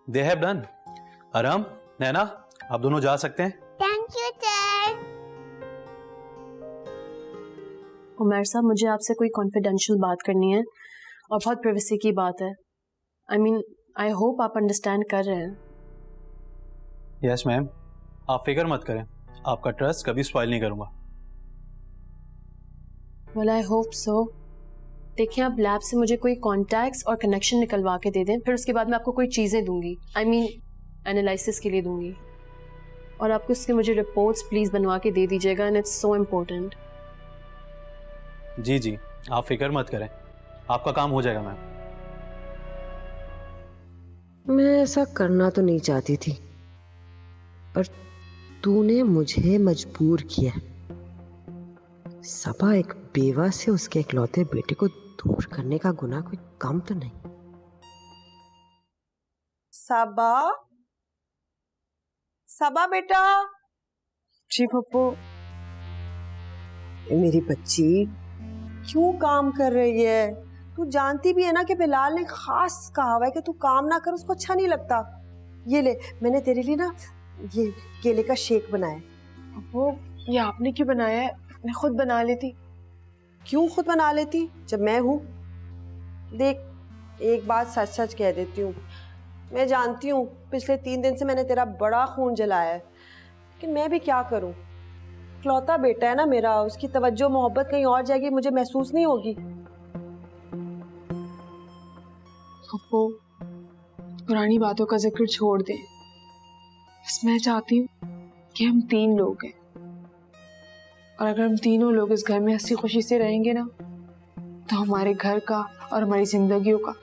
F: They have done. अरहम, नैना, आप दोनों जा सकते हैं।
L: Thank you sir.
D: उमर साहब, मुझे आपसे कोई कॉन्फिडेंशियल बात करनी है और बहुत प्राइवेसी की बात है। आई होप आप अंडरस्टैंड कर रहे हैं।
F: यस मैम, आप फिक्र मत करें, आपका ट्रस्ट कभी स्पॉइल नहीं करूंगा।
D: Well I hope so. देखिए, आप लैब से मुझे कोई कॉन्टैक्ट्स और कनेक्शन निकलवा के दे दें, फिर उसके बाद मैं आपको कोई चीज़ें दूंगी, एनालिसिस के लिए दूंगी, और आपको उसके मुझे रिपोर्ट्स प्लीज बनवा के दे दीजिएगा, एंड इट्स सो इम्पोर्टेंट।
F: जी, आप फिक्र मत करें, आपका काम हो जाएगा मैम।
J: मैं ऐसा करना तो नहीं चाहती थी, पर तूने मुझे मजबूर किया। सबा एक बेवा से उसके इकलौते बेटे को दूर करने का गुनाह कोई कम तो नहीं।
H: सबा, सबा बेटा।
P: जी पप्पू।
H: मेरी बच्ची क्यों काम कर रही है? तू जानती भी है ना कि बिलाल ने खास कहा हुआ है कि तू काम ना कर, उसको अच्छा नहीं लगता। ये ले, मैंने तेरे लिए ना ये केले का शेक बनाया।
P: वो ये आपने क्यों बनाया है? मैं खुद बना लेती।
H: क्यों खुद बना लेती जब मैं हूं? देख, एक बात सच सच कह देती हूँ, मैं जानती हूँ पिछले 3 दिन से मैंने तेरा बड़ा खून जलाया है, लेकिन मैं भी क्या करूँ? इकलौता बेटा है ना मेरा, उसकी तवज्जो मोहब्बत कहीं और जाएगी, मुझे महसूस नहीं होगी।
P: पप्पू, पुरानी बातों का जिक्र छोड़ दे। बस मैं चाहती हूँ कि हम 3 लोग हैं, और अगर हम तीनों लोग इस घर में हंसी खुशी से रहेंगे ना, तो हमारे घर का और हमारी जिंदगियों का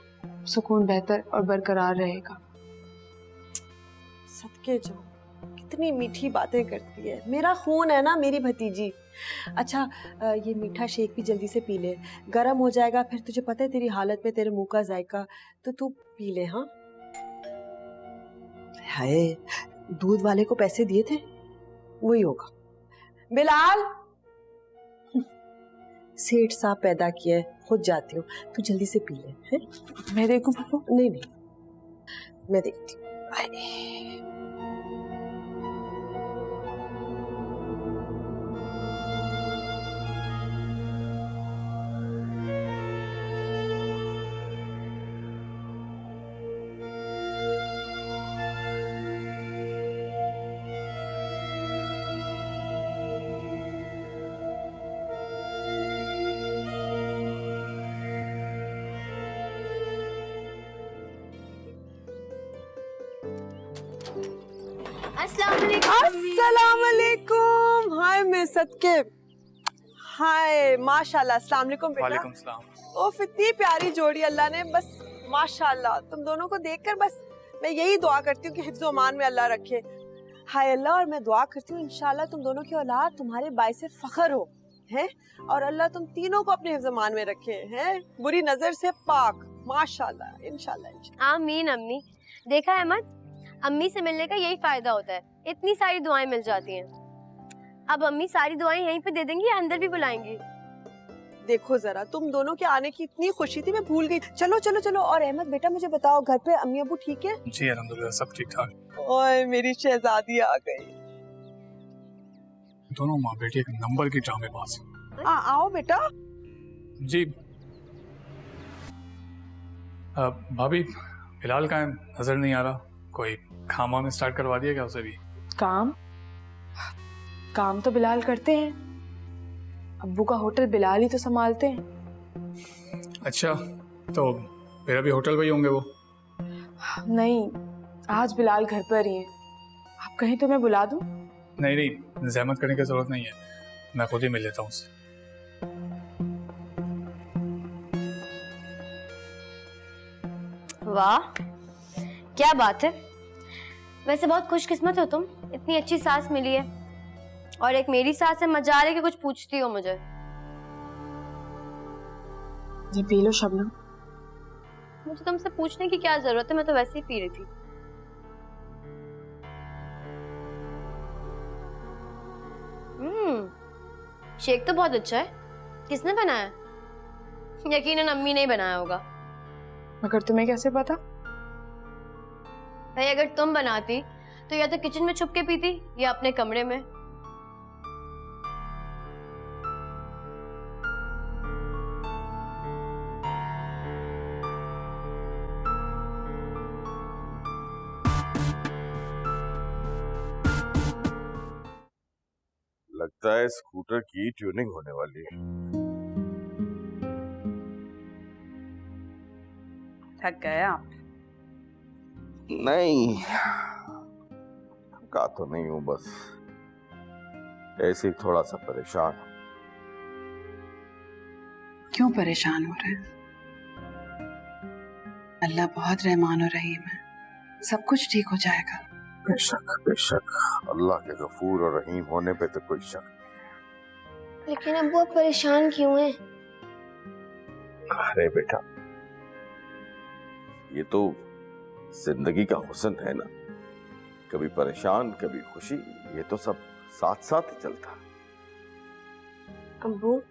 P: सुकून बेहतर और बरकरार रहेगा।
H: सदके जाओ, कितनी मीठी बातें करती है। मेरा खून है ना मेरी भतीजी। अच्छा, ये मीठा शेक भी जल्दी से पी ले, गर्म हो जाएगा फिर। तुझे पता है तेरी हालत में तेरे मुंह का जायका, तो तू पी ले। हाँ, हाय, दूध वाले को पैसे दिए थे, वही होगा। बिलाल, सेठ साहब पैदा किया है, खुद जाती हूँ, तू जल्दी से पी ले। है?
P: मैं देखूं पापा?
H: नहीं, मैं देखती हूँ। अस्सलाम वालेकुम। हाय मैं सदके। हाय माशाल्लाह। अस्सलाम वालेकुम बेटा।
R: वालेकुम सलाम।
H: ओफ इतनी प्यारी जोड़ी अल्लाह ने, बस माशाल्लाह। तुम दोनों को देखकर बस मैं यही दुआ करती हूँ कि हिफ्ज़ अमान में अल्लाह रखे। हाय अल्लाह, और मैं दुआ करती हूँ इंशाल्लाह तुम दोनों की औलाद तुम्हारे बाइसे फख्र हो, हैं, और अल्लाह तुम तीनों को अपने हिफ्ज़ अमान में रखे, हैं, बुरी नजर से पाक, माशाल्लाह इंशाल्लाह।
S: आमीन अम्मी। देखा अहमद, अम्मी से मिलने का यही फायदा होता है, इतनी सारी दुआएं मिल जाती हैं। अब अम्मी सारी दुआएं यहीं पे दे देंगी या अंदर भी बुलाएंगी?
H: देखो जरा, तुम दोनों के आने की इतनी खुशी थी मैं भूल गई। चलो चलो चलो। और अहमद बेटा मुझे बताओ, घर पे अम्मी अबू ठीक है?
R: जी अल्हम्दुलिल्लाह सब ठीक ठाक।
H: ओए मेरी शहजादी आ गई।
R: दोनों माँ बेटी एक नंबर की ड्रामेबाज।
H: आओ बेटा।
R: जी भाभी, बिलाल का नजर नहीं आ रहा, कोई काम वाम स्टार्ट करवा दिया क्या उसे भी?
P: काम तो बिलाल करते हैं, अब्बू का होटल बिलाल ही तो संभालते हैं।
R: अच्छा, तो मेरा भी होटल वही होंगे वो?
P: नहीं, आज बिलाल घर पर ही है। आप कहीं तो मैं बुला दूं?
R: नहीं नहीं, जहमत करने की जरूरत नहीं है, मैं खुद ही मिल लेता हूँ उससे।
S: वाह क्या बात है, वैसे बहुत खुशकिस्मत हो तुम, इतनी अच्छी सास मिली है। और एक मेरी सास है, मजा आ रही है कि कुछ पूछती हो मुझे।
P: ये पी लो शबनम।
S: मुझे तुमसे पूछने की क्या जरूरत है, मैं तो वैसे ही पी रही थी। शेक तो बहुत अच्छा है, किसने बनाया? यकीनन अम्मी ने ही बनाया होगा।
P: मगर तुम्हें कैसे पता?
S: भाई अगर तुम बनाती तो या तो किचन में छुप के पीती या अपने कमरे में।
E: लगता है स्कूटर की ट्यूनिंग होने वाली है।
I: थक गए आप?
E: नहीं, थका तो नहीं हूं, बस ऐसे ही थोड़ा सा परेशान हूं।
I: क्यों परेशान हो रहे हैं? अल्लाह बहुत रहमान और रहीम है, सब कुछ ठीक हो जाएगा।
E: बेशक बेशक, अल्लाह के गफूर और रहीम होने पे तो कोई शक नहीं।
L: लेकिन अब वो परेशान क्यों है?
E: अरे बेटा, ये तो जिंदगी का हुस्न है ना, कभी परेशान कभी खुशी, ये तो सब साथ साथ ही चलता है।
L: अब्बू,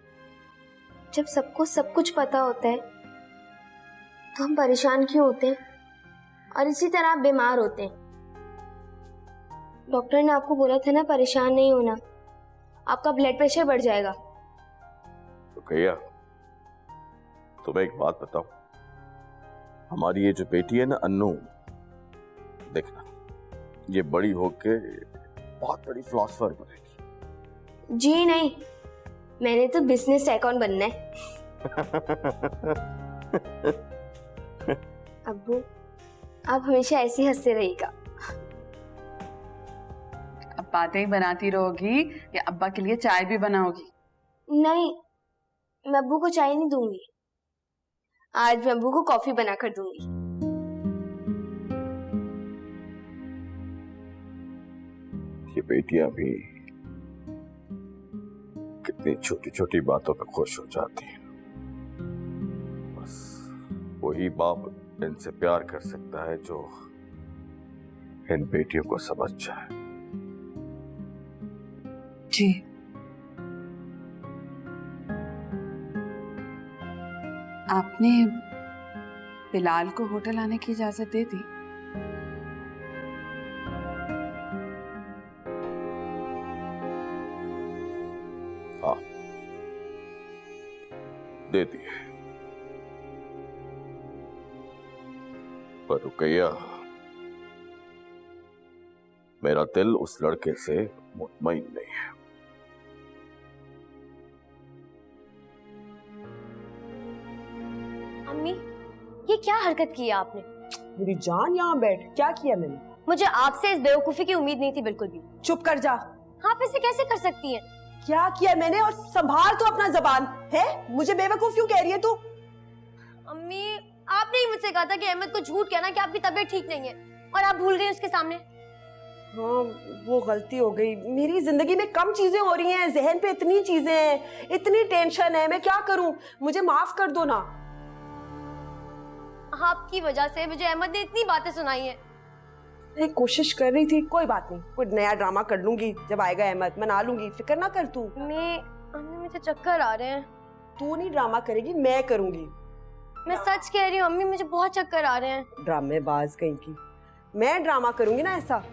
L: जब सबको सब कुछ पता होता है तो हम परेशान क्यों होते हैं? और इसी तरह आप बीमार होते हैं। डॉक्टर ने आपको बोला था ना परेशान नहीं होना, आपका ब्लड प्रेशर बढ़ जाएगा।
E: तो भैया तुम्हें एक बात बताऊं, हमारी ये जो बेटी है ना अन्नू, देखना ये बड़ी होके बहुत बड़ी फिलोसफर बनेगी।
L: जी नहीं, मैंने तो बिजनेस टाइकून बनना है। अब्बू, आप हमेशा ऐसे ही हंसते रहिएगा।
I: अब बातें ही बनाती रहोगी या अब्बा के लिए चाय भी बनाओगी?
L: नहीं, मैं अब्बू को चाय नहीं दूंगी, आज मैं अब्बू को कॉफी बनाकर दूंगी।
E: ये बेटियां भी कितनी छोटी छोटी बातों पे खुश हो जाती हैं। बस वही बाप इनसे प्यार कर सकता है जो इन बेटियों को समझ जाए।
I: जी आपने बिलाल को होटल आने की इजाजत दे दी?
E: हाँ दे दी, पर रुकैया, मेरा दिल उस लड़के से मुतमईन नहीं है।
S: अम्मी, ये क्या हरकत की है आपने?
H: मेरी जान, यहाँ बैठ, क्या किया मैंने?
S: मुझे आपसे इस बेवकूफी की उम्मीद नहीं थी बिल्कुल भी।
J: चुप कर जा।
S: आप ऐसे कैसे कर सकती हैं?
J: क्या किया मैंने? और संभाल तो अपना जबान है। मुझे बेवकूफ क्यों कह रही है तू?
S: अम्मी, आपने ही मुझसे कहा था कि अहमद को झूठ कहना कि आपकी तबीयत ठीक नहीं है, और आप भूल गई उसके सामने।
J: हाँ, वो गलती हो गई। मेरी जिंदगी में कम चीजें हो रही हैं, जहन पे इतनी चीजें हैं, इतनी टेंशन है, मैं क्या करूं? मुझे माफ कर दो ना।
S: आपकी वजह से मुझे अहमद ने इतनी बातें सुनाई हैं।
J: मैं कोशिश कर रही थी, कोई बात नहीं, कोई नया ड्रामा कर लूंगी जब आएगा अहमद, मना लूंगी, फिक्र ना कर तू।
S: अम्मी मुझे चक्कर आ रहे हैं।
J: तू नहीं ड्रामा करेगी, मैं करूंगी।
S: मैं सच कह रही हूँ अम्मी, मुझे बहुत चक्कर आ रहे हैं।
J: ड्रामेबाज कहीं की। मैं ड्रामा करूंगी ना ऐसा।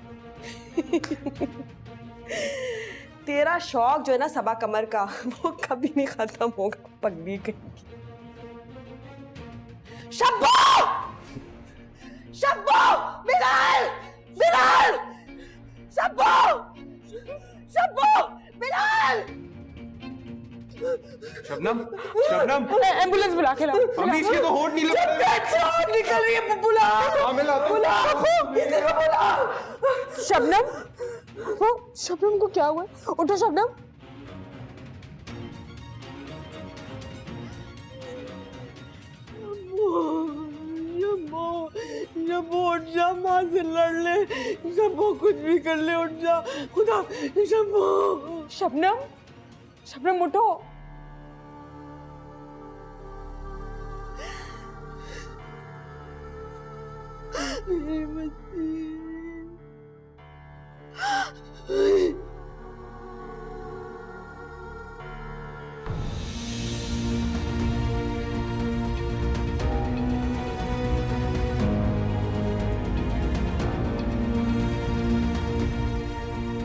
J: तेरा शौक जो है ना सबा कमर का, वो कभी नहीं खत्म होगा, पगली कहीं की। शब्बो! शब्बो! बिलाल! बिलाल! शब्बो! शब्बो! बिलाल!
O: शबनम, शबनम,
I: एम्बुलेंस बुला के लाओ।
O: अम्मी इसके तो होठ नहीं लग रहे।
J: होठ निकल रही है। बुला, बुला, किसी को बुला।
I: शबनम, वो शबनम को क्या हुआ? उठो शबनम।
J: शब्बो उठ जा, माँ से लड़ ले। शब्बो कुछ भी कर ले, उठ जा। खुदा, शब्बो।
I: शबनम, शबनम उठो।
J: मेरी बच्ची।